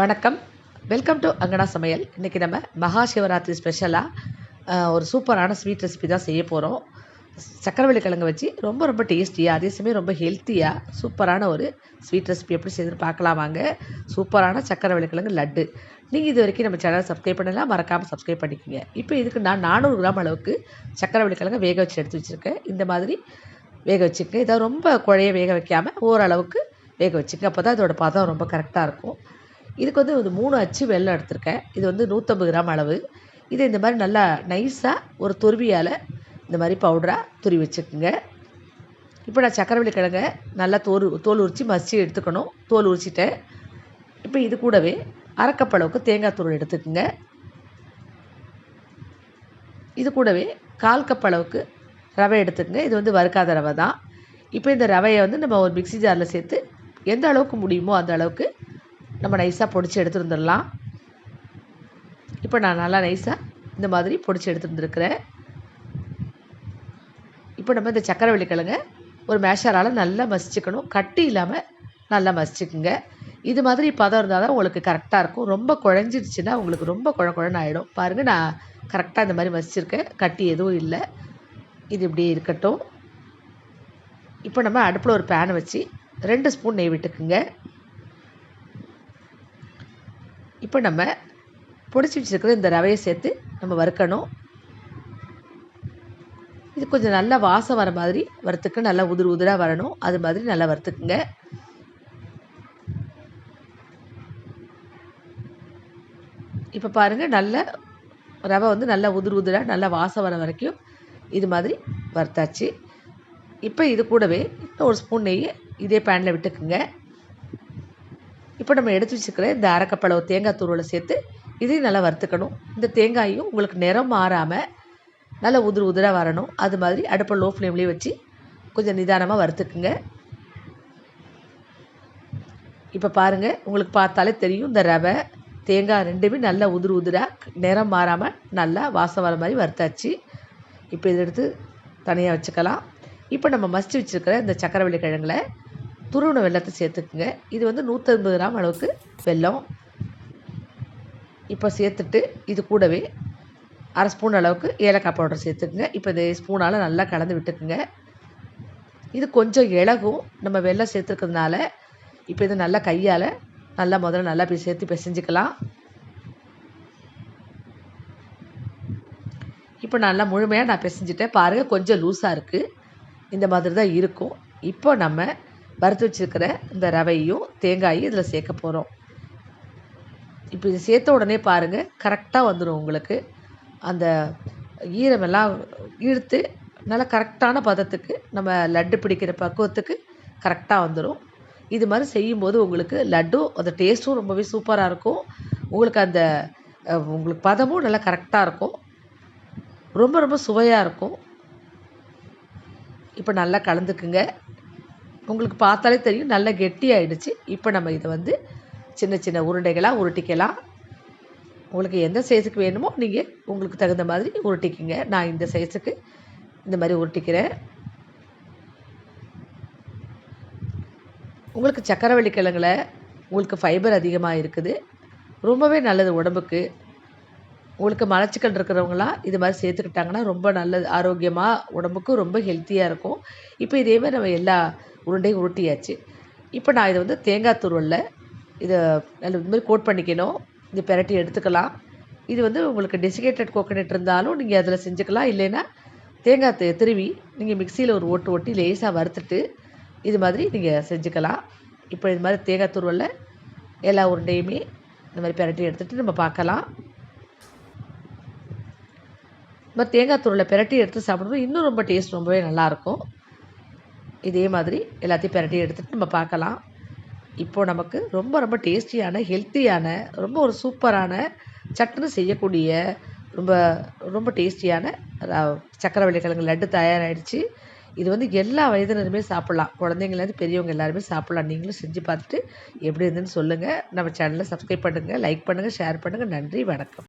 வணக்கம். Welcome to அங்கனா சமையல். இன்றைக்கி நம்ம மகா சிவராத்திரி ஸ்பெஷலாக ஒரு சூப்பரான ஸ்வீட் ரெசிபி தான் செய்ய போகிறோம். சக்கரவள்ளி கிழங்கு வச்சு ரொம்ப டேஸ்டியாக, அதே சமயம் ரொம்ப ஹெல்த்தியாக சூப்பரான ஒரு ஸ்வீட் ரெசிபி எப்படி செய்யுதுன்னு பார்க்கலாம் வாங்க. சூப்பரான சக்கரவள்ளி கிழங்கு லட்டு. நீங்கள் இது வரைக்கும் நம்ம சேனலை சப்ஸ்கிரைப் பண்ணலாம், மறக்காமல் சப்ஸ்கிரைப் பண்ணிக்கோங்க. இப்போ இதுக்கு நான் 400 கிராம் அளவுக்கு சக்கரவள்ளி கிழங்கு வேக வச்சு எடுத்து வச்சுருக்கேன். இந்த மாதிரி வேக வச்சுக்கங்க. இதை ரொம்ப குழைய வேக வைக்காமல் ஓரளவுக்கு வேக வச்சுக்கங்க. அப்போ தான் இதோட பதம் ரொம்ப கரெக்டாக இருக்கும். இதுக்கு வந்து ஒரு 3 அச்சு வெல்லம் எடுத்திருக்கேன். இது வந்து 150 கிராம் அளவு. இதை இந்த மாதிரி நல்லா நைஸாக ஒரு துருவியால் இந்த மாதிரி பவுடராக துருவி வச்சுக்கோங்க. இப்போ நான் சக்கரவள்ளி கிழங்க நல்லா தோல் உரித்து மசிச்சு எடுத்துக்கணும். தோல் உரிச்சிட்டேன். இப்போ இது கூடவே அரைக்கப்பளவுக்கு தேங்காய் துருவல் எடுத்துக்கோங்க. இது கூடவே 1/4 கப் அளவுக்கு ரவை எடுத்துக்கங்க. இது வந்து வறுக்காத ரவை தான். இப்போ இந்த ரவையை வந்து நம்ம ஒரு மிக்ஸி ஜாரில் சேர்த்து எந்த அளவுக்கு முடியுமோ அந்த அளவுக்கு நம்ம நைஸாக பொடிச்சு எடுத்துருந்துடலாம். இப்போ நான் நல்லா நைஸாக இந்த மாதிரி பொடிச்சு எடுத்துருந்துருக்கிறேன். இப்போ நம்ம இந்த சக்கரவள்ளி கிழங்க ஒரு மேஷரால் நல்லா மசிச்சுக்கணும். கட்டி இல்லாமல் நல்லா மசிச்சுக்குங்க. இது மாதிரி பதம் இருந்தால் தான் உங்களுக்கு கரெக்டாக இருக்கும். ரொம்ப குழஞ்சிடுச்சுன்னா உங்களுக்கு ரொம்ப குழன்னு ஆகிடும். பாருங்கள், நான் கரெக்டாக இந்த மாதிரி மசிச்சிருக்கேன். கட்டி எதுவும் இல்லை. இது இப்படி இருக்கட்டும். இப்போ நம்ம அடுப்பில் ஒரு பேனை வச்சு 2 ஸ்பூன் நெய் விட்டுக்குங்க. இப்போ நம்ம பொடிச்சு வச்சுருக்கிற இந்த ரவையை சேர்த்து நம்ம வறுக்கணும். இது கொஞ்சம் நல்லா வாசம் வர மாதிரி வறுத்துக்கு, நல்லா உதிராக வரணும். அது மாதிரி நல்லா வறுத்துக்குங்க. இப்போ பாருங்கள், நல்ல ரவை வந்து நல்லா உதிராக நல்லா வாசம் வர வரைக்கும் இது மாதிரி வறுத்தாச்சு. இப்போ இது கூடவே இன்னும் 1 ஸ்பூன் நெய் இதே பேனில் விட்டுக்குங்க. இப்போ நம்ம எடுத்து வச்சுக்கிற இந்த அரைக்கப்பளவு தேங்காய் துருவலை சேர்த்து இதையும் நல்லா வறுத்துக்கணும். இந்த தேங்காயும் உங்களுக்கு நிறம் மாறாமல் நல்லா உதிராக வரணும். அது மாதிரி அடுப்பை லோ ஃப்ளேம்லேயே வச்சு கொஞ்சம் நிதானமாக வறுத்துக்குங்க. இப்போ பாருங்கள், உங்களுக்கு பார்த்தாலே தெரியும், இந்த ரவை தேங்காய் ரெண்டுமே நல்லா உதிராக நிறம் மாறாமல் நல்லா வாசம் வர மாதிரி வறுத்தாச்சு. இப்போ இதை எடுத்து தனியாக வச்சுக்கலாம். இப்போ நம்ம மசிச்சு வச்சுருக்கிற இந்த சக்கரவள்ளி கிழங்குல துருவின வெல்லத்தை சேர்த்துக்குங்க. இது வந்து 150 கிராம் அளவுக்கு வெல்லம். இப்போ சேர்த்துட்டு இது கூடவே 1/2 ஸ்பூன் அளவுக்கு ஏலக்காய் பவுடர் சேர்த்துக்குங்க. இப்போ இந்த ஸ்பூனால் நல்லா கலந்து விட்டுக்குங்க. இது கொஞ்சம் இலகும், நம்ம வெல்லம் சேர்த்துக்கிறதுனால. இப்போ இது நல்லா கையால் முதல்ல நல்லா சேர்த்து பிசைஞ்சிக்கலாம். இப்போ நல்லா முழுமையாக நான் பிசைஞ்சிட்டேன். பாருங்கள், கொஞ்சம் லூஸாக இருக்குது. இந்த மாதிரி தான் இருக்கும். இப்போ நம்ம வறுத்து வச்சுருக்கிற இந்த ரவையும் தேங்காயும் இதில் சேர்க்க போகிறோம். இப்போ இது சேர்த்த உடனே பாருங்கள், கரெக்டாக வந்துடும் உங்களுக்கு. அந்த ஈரமெல்லாம் இழுத்து நல்லா கரெக்டான பதத்துக்கு, நம்ம லட்டு பிடிக்கிற பக்குவத்துக்கு கரெக்டாக வந்துடும். இது மாதிரி செய்யும்போது உங்களுக்கு லட்டும் அந்த டேஸ்ட்டும் ரொம்பவே சூப்பராக இருக்கும். உங்களுக்கு அந்த உங்களுக்கு பதமும் நல்லா கரெக்டாக இருக்கும். ரொம்ப சுவையாக இருக்கும். இப்போ நல்லா கலந்துக்குங்க. உங்களுக்கு பார்த்தாலே தெரியும், நல்லா கெட்டியாயிடுச்சு. இப்போ நம்ம இதை வந்து சின்ன உருண்டைகளாக உருட்டிக்கலாம். உங்களுக்கு எந்த சைஸுக்கு வேணுமோ நீங்கள் உங்களுக்கு தகுந்த மாதிரி உருட்டிக்குங்க. நான் இந்த சைஸுக்கு இந்த மாதிரி உருட்டிக்கிறேன். உங்களுக்கு சக்கரவள்ளி கிழங்குல உங்களுக்கு ஃபைபர் அதிகமாக இருக்குது. ரொம்பவே நல்லது உடம்புக்கு. உங்களுக்கு மலச்சிக்கல் இருக்கிறவங்களாம் இது மாதிரி சேர்த்துக்கிட்டாங்கன்னா ரொம்ப நல்லது. ஆரோக்கியமாக உடம்புக்கும் ரொம்ப ஹெல்த்தியாக இருக்கும். இப்போ இதே மாதிரி நம்ம எல்லா உருண்டையும் உருட்டியாச்சு. இப்போ நான் இதை வந்து தேங்காய் துருவலில் இதை நல்ல இது மாதிரி கோட் பண்ணிக்கணும். இது பெரட்டி எடுத்துக்கலாம். இது வந்து உங்களுக்கு டெசிகேட்டட் கோகோனட் இருந்தாலும் நீங்கள் அதில் செஞ்சுக்கலாம். இல்லைன்னா தேங்காய் திருவி நீங்கள் மிக்சியில் ஒரு ஓட்டி லேசாக வறுத்துட்டு இது மாதிரி நீங்கள் செஞ்சுக்கலாம். இப்போ இது மாதிரி தேங்காய் துருவலில் எல்லா உருண்டையுமே இந்த மாதிரி பெரட்டி எடுத்துகிட்டு நம்ம பார்க்கலாம். இந்த மாதிரி தேங்காய் துருவலை பெரட்டி எடுத்து சாப்பிடும்போது இன்னும் ரொம்ப டேஸ்ட் ரொம்பவே நல்லாயிருக்கும். இதே மாதிரி எல்லாத்தையும் பெரட்டி எடுத்துகிட்டு நம்ம பார்க்கலாம். இப்போது நமக்கு ரொம்ப டேஸ்டியான, ஹெல்த்தியான, ரொம்ப ஒரு சூப்பரான, சட்டுன்னு செய்யக்கூடிய ரொம்ப டேஸ்டியான சக்கரவள்ளி கிழங்கு லட்டு தயாராகிடுச்சு. இது வந்து எல்லா வயதினருமே சாப்பிட்லாம். குழந்தைங்கள்லேருந்து பெரியவங்க எல்லாருமே சாப்பிட்லாம். நீங்களும் செஞ்சு பார்த்துட்டு எப்படி இருந்துன்னு சொல்லுங்கள். நம்ம சேனலை சப்ஸ்கிரைப் பண்ணுங்கள், லைக் பண்ணுங்கள், ஷேர் பண்ணுங்கள். நன்றி, வணக்கம்.